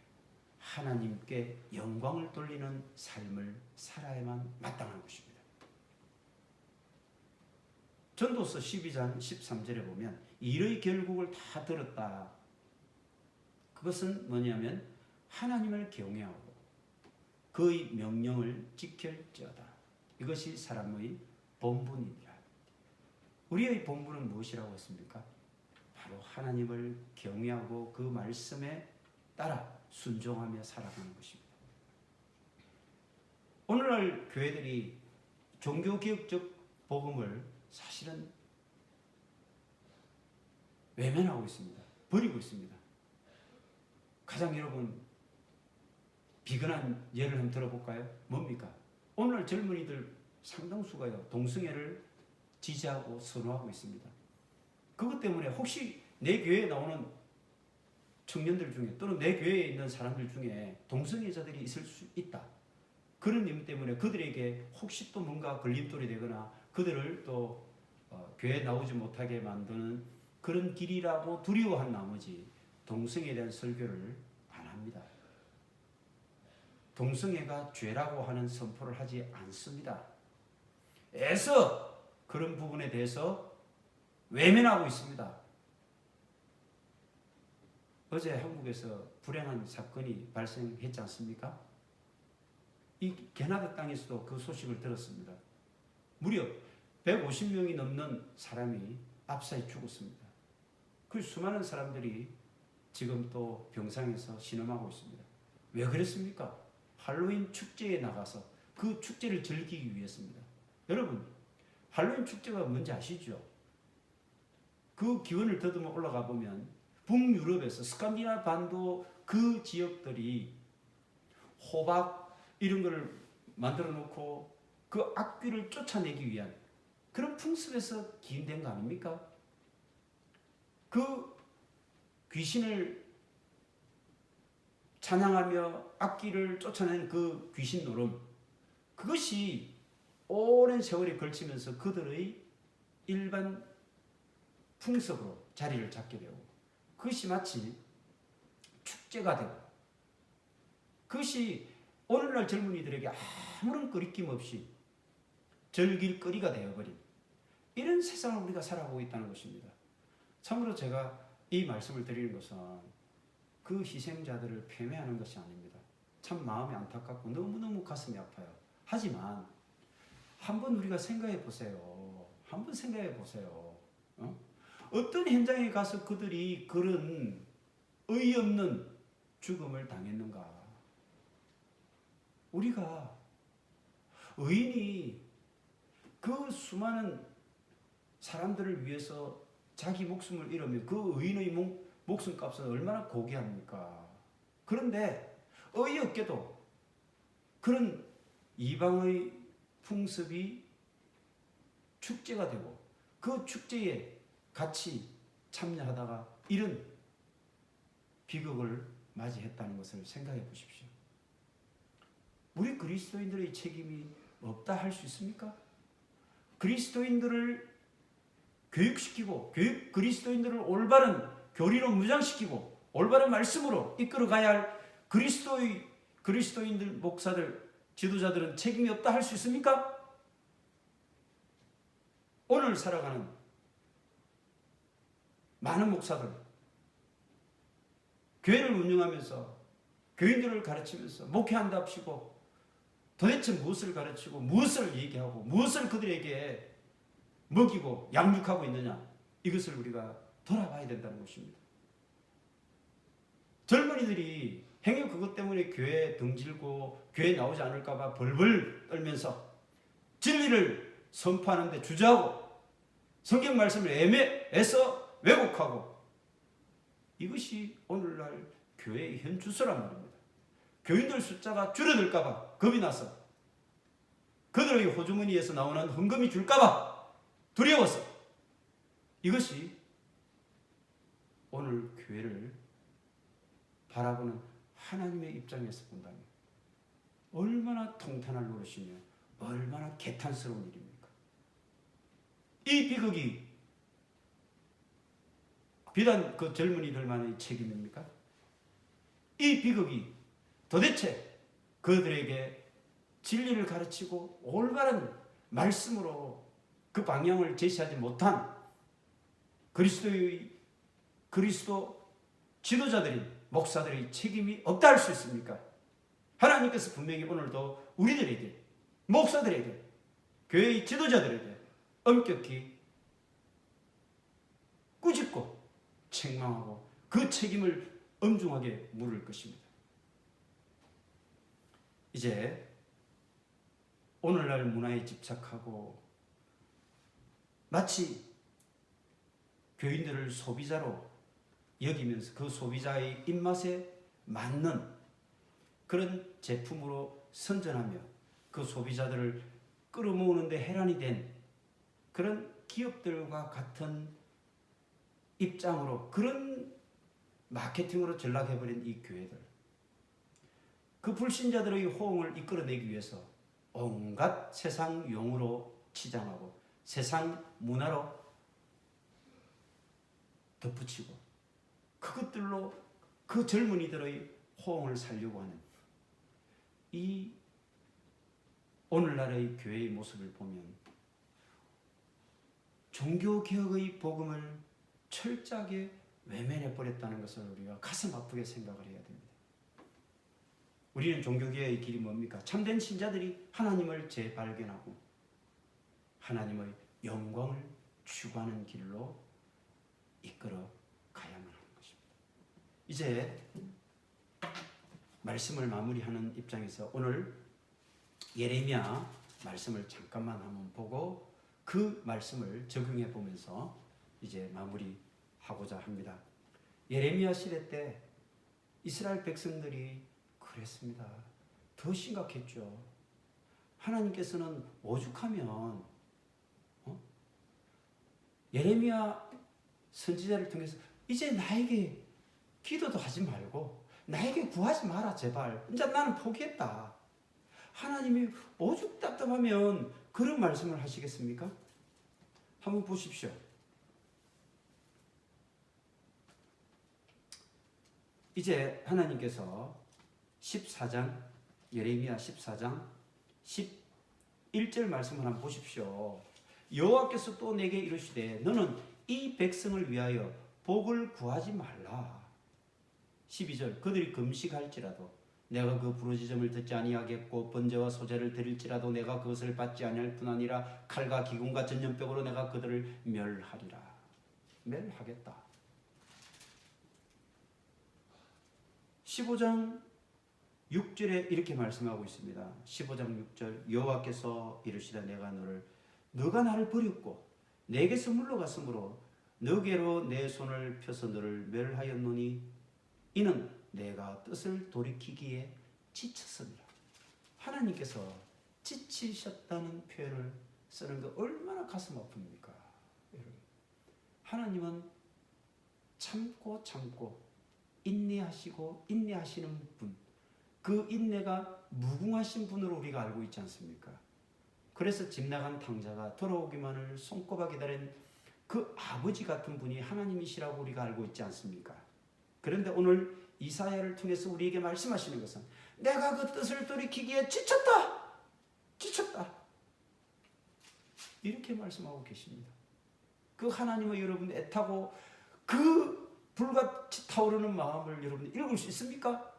Speaker 1: 하나님께 영광을 돌리는 삶을 살아야만 마땅한 것입니다. 전도서 12장 13절에 보면 일의 결국을 다 들었다. 그것은 뭐냐면 하나님을 경외하고 그의 명령을 지킬지어다. 이것이 사람의 본분이니라. 우리의 본분은 무엇이라고 했습니까? 바로 하나님을 경외하고 그 말씀에 따라 순종하며 살아가는 것입니다. 오늘날 교회들이 종교개혁적 복음을 사실은 외면하고 있습니다. 버리고 있습니다. 가장 여러분 비근한 예를 한번 들어볼까요? 뭡니까? 오늘 젊은이들 상당수가요, 동성애를 지지하고 선호하고 있습니다. 그것 때문에 혹시 내 교회에 나오는 청년들 중에 또는 내 교회에 있는 사람들 중에 동성애자들이 있을 수 있다. 그런 이유 때문에 그들에게 혹시 또 뭔가 걸림돌이 되거나 그들을 또 교회에 나오지 못하게 만드는 그런 길이라고 두려워한 나머지 동성애에 대한 설교를 안 합니다. 동성애가 죄라고 하는 선포를 하지 않습니다. 애써 그런 부분에 대해서 외면하고 있습니다. 어제 한국에서 불행한 사건이 발생했지 않습니까? 이 캐나다 땅에서도 그 소식을 들었습니다. 무려 150명이 넘는 사람이 압사해 죽었습니다. 그 수많은 사람들이 지금 또 병상에서 신음하고 있습니다. 왜 그랬습니까? 할로윈 축제에 나가서 그 축제를 즐기기 위해서입니다. 여러분, 할로윈 축제가 뭔지 아시죠? 그 기원을 더듬어 올라가 보면 북유럽에서 스칸디나 반도 그 지역들이 호박 이런 걸 만들어 놓고 그 악귀를 쫓아내기 위한 그런 풍습에서 기인된 거 아닙니까? 그 귀신을 찬양하며 악귀를 쫓아낸 그 귀신 노름, 그것이 오랜 세월에 걸치면서 그들의 일반 풍습으로 자리를 잡게 되고 그것이 마치 축제가 되고 그것이 오늘날 젊은이들에게 아무런 거리낌 없이 즐길 거리가 되어버린 이런 세상을 우리가 살아가고 있다는 것입니다. 참으로 제가 이 말씀을 드리는 것은 그 희생자들을 폄훼하는 것이 아닙니다. 참 마음이 안타깝고 너무너무 가슴이 아파요. 하지만 한번 우리가 생각해 보세요. 한번 생각해 보세요. 어떤 현장에 가서 그들이 그런 어이없는 죽음을 당했는가? 우리가 의인이 그 수많은 사람들을 위해서 자기 목숨을 잃으면 그 의인의 목숨값은 얼마나 고귀합니까? 그런데 어이없게도 그런 이방의 풍습이 축제가 되고 그 축제에 같이 참여하다가 이런 비극을 맞이했다는 것을 생각해 보십시오. 우리 그리스도인들의 책임이 없다 할 수 있습니까? 그리스도인들을 교육시키고 그리스도인들을 올바른 교리로 무장시키고 올바른 말씀으로 이끌어가야 할 그리스도인들 목사들 지도자들은 책임이 없다 할 수 있습니까? 오늘 살아가는 많은 목사들 교회를 운영하면서 교인들을 가르치면서 목회한답시고 도대체 무엇을 가르치고 무엇을 얘기하고 무엇을 그들에게 먹이고 양육하고 있느냐, 이것을 우리가 돌아봐야 된다는 것입니다. 젊은이들이 행여 그것 때문에 교회 등질고 교회 나오지 않을까 봐 벌벌 떨면서 진리를 선포하는데 주저하고 성경 말씀을 애써 왜곡하고, 이것이 오늘날 교회의 현 주소란 말입니다. 교인들 숫자가 줄어들까 봐 겁이 나서 그들의 호주머니에서 나오는 헌금이 줄까 봐 두려워서, 이것이 오늘 교회를 바라보는 하나님의 입장에서 본다면 얼마나 통탄할 노릇이며 얼마나 개탄스러운 일입니까? 이 비극이 비단 그 젊은이들만의 책임입니까? 이 비극이 도대체 그들에게 진리를 가르치고 올바른 말씀으로 그 방향을 제시하지 못한 그리스도 지도자들이 목사들의 책임이 없다 할 수 있습니까? 하나님께서 분명히 오늘도 우리들에게, 목사들에게, 교회의 지도자들에게 엄격히 꾸짖고 책망하고 그 책임을 엄중하게 물을 것입니다. 이제 오늘날 문화에 집착하고 마치 교인들을 소비자로 여기면서 그 소비자의 입맛에 맞는 그런 제품으로 선전하며 그 소비자들을 끌어모으는데 혈안이 된 그런 기업들과 같은 입장으로, 그런 마케팅으로 전락해버린 이 교회들, 그 불신자들의 호응을 이끌어내기 위해서 온갖 세상 용어로 치장하고 세상 문화로 덧붙이고 그것들로 그 젊은이들의 호응을 살려고 하는 이 오늘날의 교회의 모습을 보면 종교개혁의 복음을 철저하게 외면해버렸다는 것을 우리가 가슴 아프게 생각을 해야 됩니다. 우리는 종교개혁의 길이 뭡니까? 참된 신자들이 하나님을 재발견하고 하나님의 영광을 추구하는 길로 이끌어 가야만 하는 것입니다. 이제 말씀을 마무리하는 입장에서 오늘 예레미야 말씀을 잠깐만 한번 보고 그 말씀을 적용해 보면서 이제 마무리하고자 합니다. 예레미야 시대 때 이스라엘 백성들이 그랬습니다. 더 심각했죠. 하나님께서는 오죽하면 예레미야 선지자를 통해서 이제 나에게 기도도 하지 말고 나에게 구하지 마라 제발. 이제 나는 포기했다. 하나님이 오죽 답답하면 그런 말씀을 하시겠습니까? 한번 보십시오. 이제 하나님께서 14장 예레미야 14장 11절 말씀을 한번 보십시오. 여호와께서 또 내게 이르시되 너는 이 백성을 위하여 복을 구하지 말라. 12절 그들이 금식할지라도 내가 그 부르짖음을 듣지 아니하겠고 번제와 소제를 드릴지라도 내가 그것을 받지 아니할 뿐 아니라 칼과 기근과 전염병으로 내가 그들을 멸하리라. 멸하겠다. 15장 6절에 이렇게 말씀하고 있습니다. 15장 6절 여호와께서 이르시되 너가 나를 버렸고 내게서 물러갔으므로 너게로 내 손을 펴서 너를 멸하였노니 이는 내가 뜻을 돌이키기에 지쳤습니다. 하나님께서 지치셨다는 표현을 쓰는 거 얼마나 가슴 아픕니까? 여러분, 하나님은 참고 인내하시고 인내하시는 분, 그 인내가 무궁하신 분으로 우리가 알고 있지 않습니까? 그래서 집 나간 탕자가 돌아오기만을 손꼽아 기다린 그 아버지 같은 분이 하나님이시라고 우리가 알고 있지 않습니까? 그런데 오늘 이사야를 통해서 우리에게 말씀하시는 것은 내가 그 뜻을 돌이키기에 지쳤다. 이렇게 말씀하고 계십니다. 그 하나님의 여러분 애타고 그 불같이 타오르는 마음을 여러분 읽을 수 있습니까?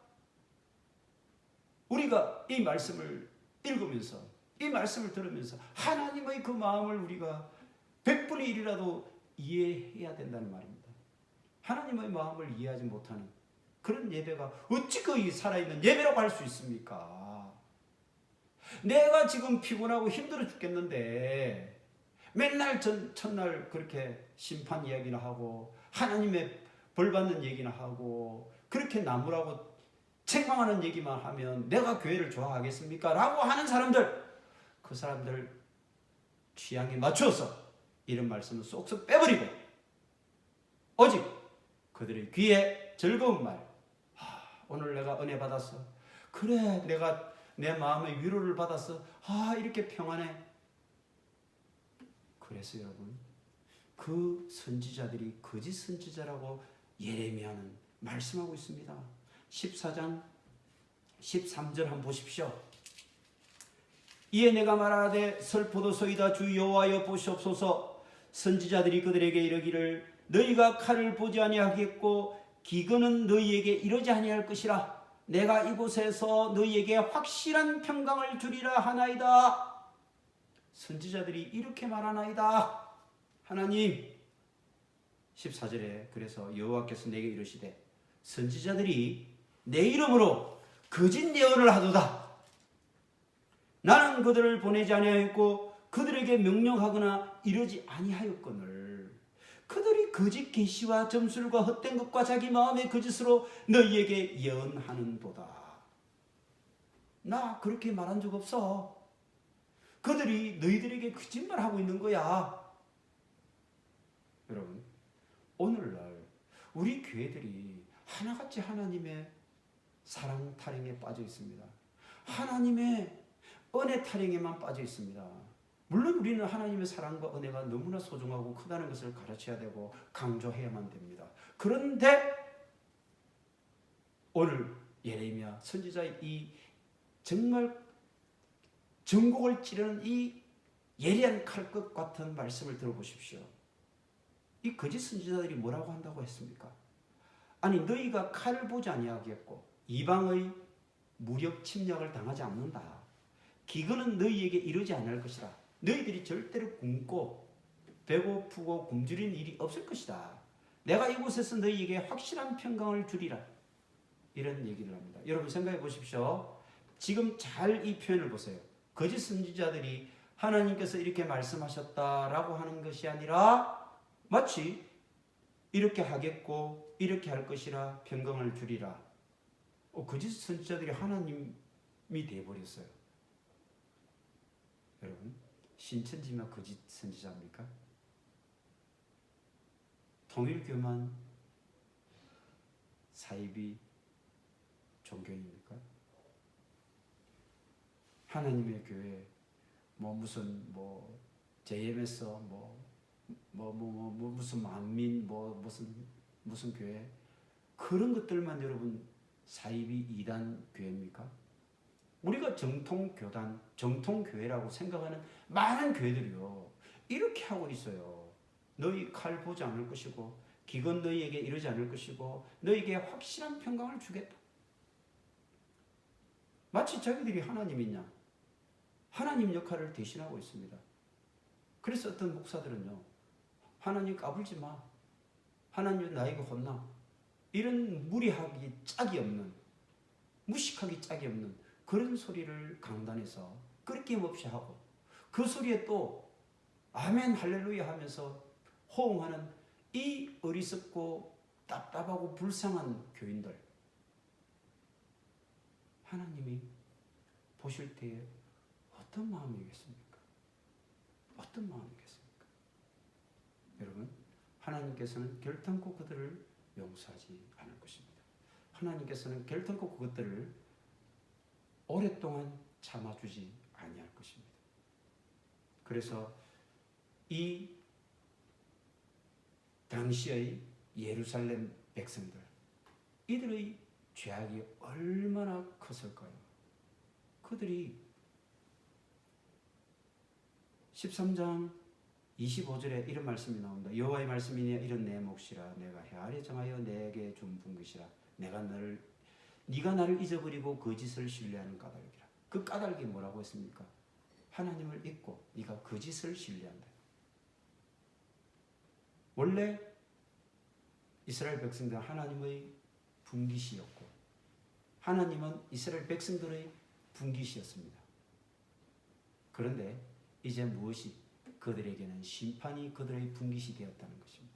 Speaker 1: 우리가 이 말씀을 읽으면서 이 말씀을 들으면서 하나님의 그 마음을 우리가 100분의 1이라도 이해해야 된다는 말입니다. 하나님의 마음을 이해하지 못하는 그런 예배가 어찌 그 살아있는 예배라고 할 수 있습니까? 내가 지금 피곤하고 힘들어 죽겠는데 맨날 첫날 그렇게 심판 이야기나 하고 하나님의 벌받는 얘기나 하고 그렇게 나무라고 책망하는 얘기만 하면 내가 교회를 좋아하겠습니까? 라고 하는 사람들, 그 사람들 취향에 맞춰서 이런 말씀을 쏙쏙 빼버리고 오직 그들의 귀에 즐거운 말, 오늘 내가 은혜 받았어. 그래, 내가 내 마음의 위로를 받았어. 이렇게 평안해. 그래서 여러분, 그 선지자들이 거짓 선지자라고 예레미야는 말씀하고 있습니다. 14장 13절 한번 보십시오. 이에 내가 말하되 슬포도소이다 주 여호와여 보시옵소서. 선지자들이 그들에게 이르기를 너희가 칼을 보지 아니하겠고 기근은 너희에게 이르지 아니할 것이라. 내가 이곳에서 너희에게 확실한 평강을 주리라 하나이다. 선지자들이 이렇게 말하나이다. 하나님 14절에 그래서 여호와께서 내게 이르시되 선지자들이 내 이름으로 거짓 예언을 하도다. 나는 그들을 보내지 아니하였고 그들에게 명령하거나 이르지 아니하였거늘 그들이 거짓 계시와 점술과 헛된 것과 자기 마음의 거짓으로 너희에게 예언하는도다. 나 그렇게 말한 적 없어. 그들이 너희들에게 거짓말하고 있는 거야. 여러분, 오늘날 우리 교회들이 하나같이 하나님의 사랑 타령에 빠져 있습니다. 하나님의 은혜 타령에만 빠져 있습니다. 물론 우리는 하나님의 사랑과 은혜가 너무나 소중하고 크다는 것을 가르쳐야 되고 강조해야만 됩니다. 그런데 오늘 예레미야 선지자의 이 정말 전곡을 찌르는 이 예리한 칼끝 같은 말씀을 들어보십시오. 이 거짓 선지자들이 뭐라고 한다고 했습니까? 아니 너희가 칼을 보지 아니하겠고 이방의 무력 침략을 당하지 않는다. 기근은 너희에게 이르지 않을 것이라. 너희들이 절대로 굶고 배고프고 굶주린 일이 없을 것이다. 내가 이곳에서 너희에게 확실한 평강을 주리라. 이런 얘기를 합니다. 여러분 생각해 보십시오. 지금 잘 이 표현을 보세요. 거짓 선지자들이 하나님께서 이렇게 말씀하셨다라고 하는 것이 아니라 마치 이렇게 하겠고 이렇게 할 것이라 평강을 주리라. 거짓 선지자들이 하나님이 되어버렸어요. 여러분, 신천지만 거짓 선지자입니까? 통일교만 사이비 종교입니까? 하나님의 교회 무슨 JMS 무슨 만민 무슨 교회 그런 것들만 여러분 사이비 이단 교회입니까? 우리가 정통교단, 정통교회라고 생각하는 많은 교회들이요 이렇게 하고 있어요. 너희 칼 보지 않을 것이고 기근 너희에게 이르지 않을 것이고 너희에게 확실한 평강을 주겠다. 마치 자기들이 하나님이냐 하나님 역할을 대신하고 있습니다. 그래서 어떤 목사들은요 하나님 까불지 마, 하나님 나에게 혼나, 이런 무리하기 짝이 없는 무식하기 짝이 없는 그런 소리를 강단에서 끊김없이 하고 그 소리에 또 아멘 할렐루야 하면서 호응하는 이 어리석고 답답하고 불쌍한 교인들, 하나님이 보실 때에 어떤 마음이겠습니까? 어떤 마음이겠습니까? 여러분, 하나님께서는 결단코 그들을 용서하지 않을 것입니다. 하나님께서는 결단코 그것들을 오랫동안 참아주지 아니할 것입니다. 그래서 이 당시의 예루살렘 백성들, 이들의 죄악이 얼마나 컸을까요? 그들이 13장 25절에 이런 말씀이 나옵니다. 여호와의 말씀이니 이런 내 몫이라 내가 헤아려 정하여 내게 준 분깃이라 네가 나를 잊어버리고 거짓을 신뢰하는 까닭이라. 그 까닭이 뭐라고 했습니까? 하나님을 잊고 네가 거짓을 신뢰한다. 원래 이스라엘 백성들은 하나님의 분깃이었고 하나님은 이스라엘 백성들의 분깃이었습니다. 그런데 이제 무엇이 그들에게는 심판이 그들의 분깃이 되었다는 것입니다.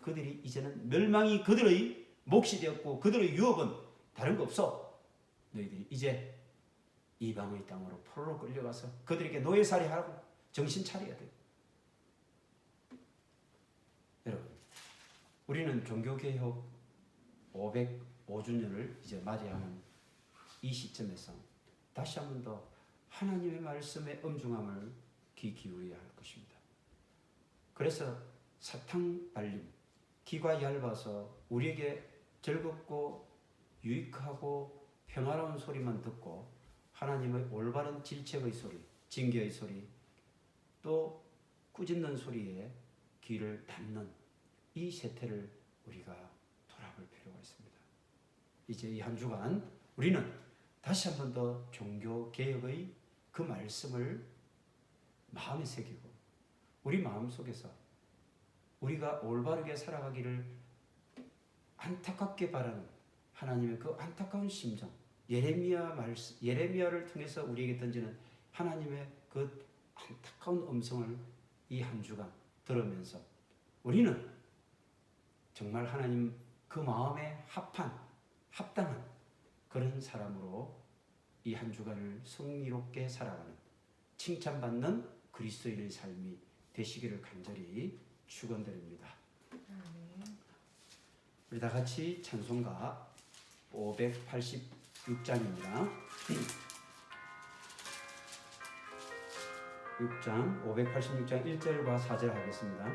Speaker 1: 그들이 이제는 멸망이 그들의 몫이 되었고 그들의 유업은 다른 거 없어. 너희들이 이제 이방의 땅으로 포로로 끌려가서 그들에게 노예살이하고 정신 차려야 돼. 여러분, 우리는 종교개혁 505주년을 이제 맞이하는 이 시점에서 다시 한 번 더 하나님의 말씀의 엄중함을 귀 기울여야 할 것입니다. 그래서 사탕발림, 귀가 얇아서 우리에게 즐겁고 유익하고 평화로운 소리만 듣고 하나님의 올바른 질책의 소리, 징계의 소리, 또 꾸짖는 소리에 귀를 닫는 이 세태를 우리가 돌아볼 필요가 있습니다. 이제 이 한 주간 우리는 다시 한 번 더 종교개혁의 그 말씀을 마음에 새기고 우리 마음속에서 우리가 올바르게 살아가기를 안타깝게 바라는 하나님의 그 안타까운 심정, 예레미야를 통해서 우리에게 던지는 하나님의 그 안타까운 음성을 이 한 주간 들으면서 우리는 정말 하나님 그 마음에 합당한 그런 사람으로 이 한 주간을 승리롭게 살아가는 칭찬받는 그리스도인의 삶이 되시기를 간절히 축원드립니다. 우리 다 같이 찬송가 586장입니다. 586장 1절과 4절 하겠습니다.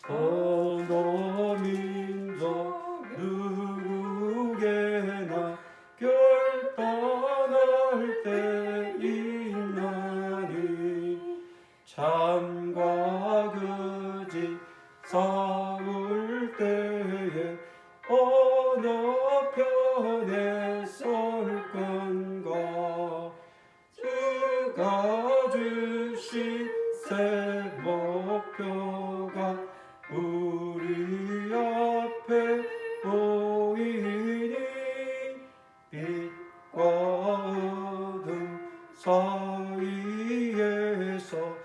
Speaker 1: 어느 민족 누구게나 결단할 때 있나니 참과 거짓 싸울 때에 어느 편에 설 건가 주가 주신 새 목표가 우리 앞에 보이니 빛과 어둠 사이에서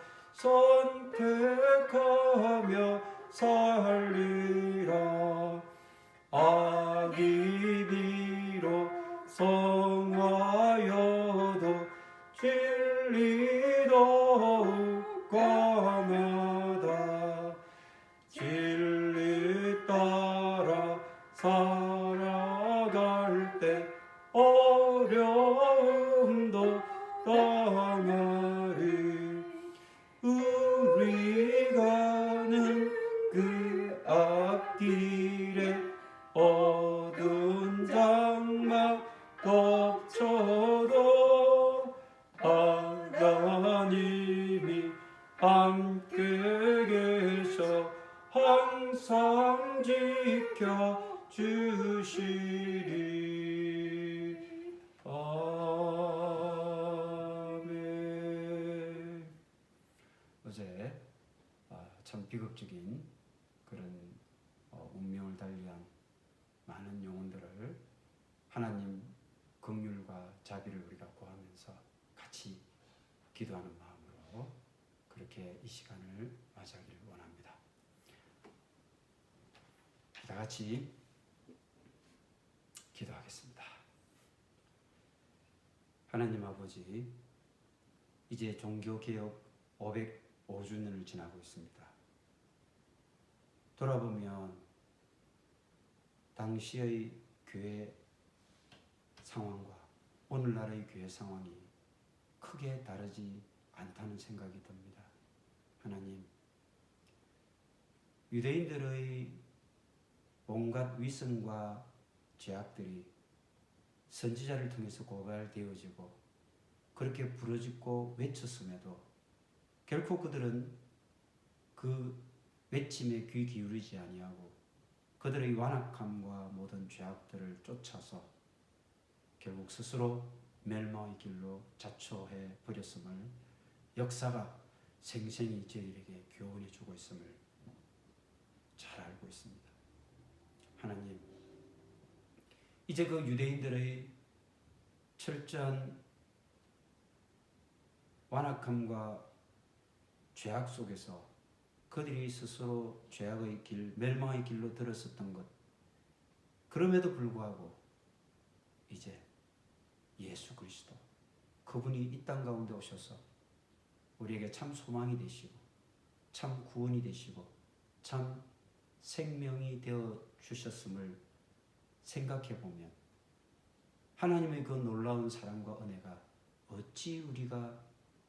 Speaker 1: 선택하며 살리라. 악이 비록 성하여도 진리 더욱 강하다. 진리 따라 살아갈 때 어려움도 당하리. 우리 가는 그 앞길에 어두운 장막 덮쳐도 하나님이 함께 계셔 항상 지켜주시리. 아멘. 어제 참 비극적인 그런 운명을 달리한 많은 영혼들을 하나님 긍휼과 자비를 우리가 구하면서 같이 기도하는 마음으로 그렇게 그렇게 이 시간을 맞이하기를 원합니다. 다 같이 기도하겠습니다. 하나님 아버지, 이제 종교개혁 505주년을 지나고 있습니다. 돌아보면 당시의 교회 상황과 오늘날의 교회 상황이 크게 다르지 않다는 생각이 듭니다. 하나님, 유대인들의 온갖 위선과 죄악들이 선지자를 통해서 고발되어지고 그렇게 부르짖고 외쳤음에도 결코 그들은 그 외침에 귀 기울이지 아니하고 그들의 완악함과 모든 죄악들을 쫓아서 결국 스스로 멸망의 길로 자초해 버렸음을 역사가 생생히 저희에게 교훈해 주고 있음을 잘 알고 있습니다. 하나님, 이제 그 유대인들의 철저한 완악함과 죄악 속에서 그들이 스스로 죄악의 길, 멸망의 길로 들었었던 것, 그럼에도 불구하고 이제 예수 그리스도, 그분이 이 땅 가운데 오셔서 우리에게 참 소망이 되시고 참 구원이 되시고 참 생명이 되어 주셨음을 생각해 보면 하나님의 그 놀라운 사랑과 은혜가 어찌 우리가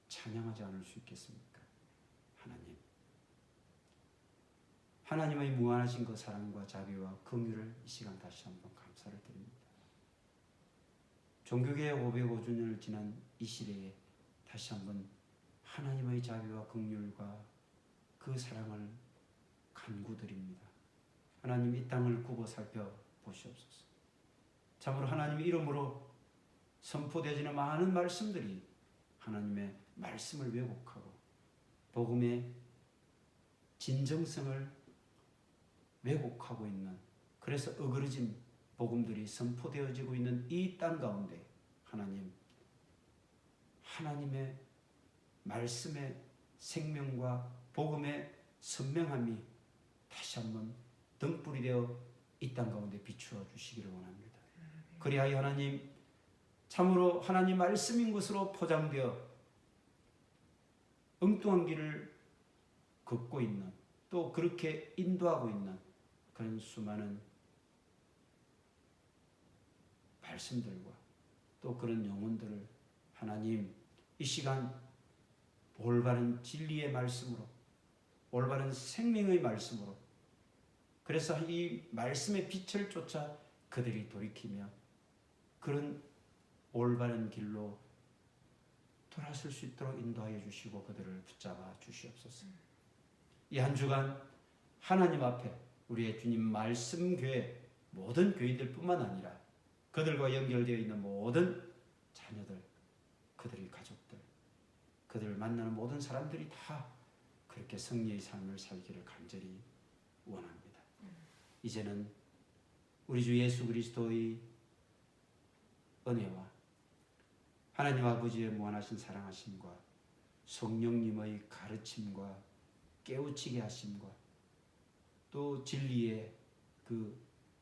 Speaker 1: 찬양하지 않을 수 있겠습니까? 하나님, 하나님의 무한하신 그 사랑과 자비와 긍휼을 이 시간 다시 한번 감사를 드립니다. 종교개혁 505주년을 지난 이 시대에 다시 한번 하나님의 자비와 긍휼과 그 사랑을 간구드립니다. 하나님, 이 땅을 굽어 살펴보시옵소서. 참으로 하나님의 이름으로 선포되어지는 많은 말씀들이 하나님의 말씀을 왜곡하고 복음의 진정성을 왜곡하고 있는, 그래서 어그러진 복음들이 선포되어지고 있는 이 땅 가운데 하나님, 하나님의 말씀의 생명과 복음의 선명함이 다시 한번 등불이 되어 이 땅 가운데 비추어 주시기를 원합니다. 그리하여 하나님, 참으로 하나님 말씀인 것으로 포장되어 엉뚱한 길을 걷고 있는, 또 그렇게 인도하고 있는 그런 수많은 말씀들과 또 그런 영혼들을 하나님, 이 시간 올바른 진리의 말씀으로, 올바른 생명의 말씀으로, 그래서 이 말씀의 빛을 쫓아 그들이 돌이키며 그런 올바른 길로 돌아설 수 있도록 인도하여 주시고 그들을 붙잡아 주시옵소서. 이 한 주간 하나님 앞에 우리의 주님 말씀교회 모든 교인들 뿐만 아니라 그들과 연결되어 있는 모든 자녀들, 그들의 가족들, 그들을 만나는 모든 사람들이 다 그렇게 승리의 삶을 살기를 간절히 원합니다. 이제는 우리 주 예수 그리스도의 은혜와 하나님 아버지의 무한하신 사랑하심과 성령님의 가르침과 깨우치게 하심과 또 진리의 그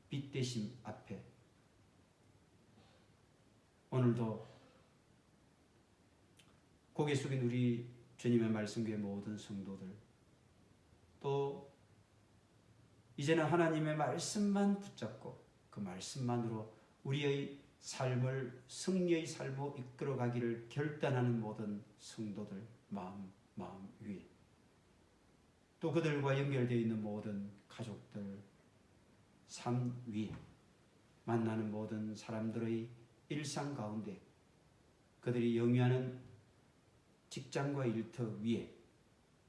Speaker 1: 빛되심 앞에 오늘도 고개 숙인 우리 주님의 말씀교회 모든 성도들, 또 이제는 하나님의 말씀만 붙잡고 그 말씀만으로 우리의 삶을 승리의 삶으로 이끌어가기를 결단하는 모든 성도들 마음 위에, 또 그들과 연결되어 있는 모든 가족들 삶 위에, 만나는 모든 사람들의 일상 가운데 그들이 영위하는 직장과 일터 위에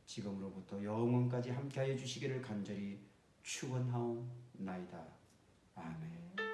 Speaker 1: 지금으로부터 영원까지 함께하여 주시기를 간절히 축원하옵나이다. 아멘.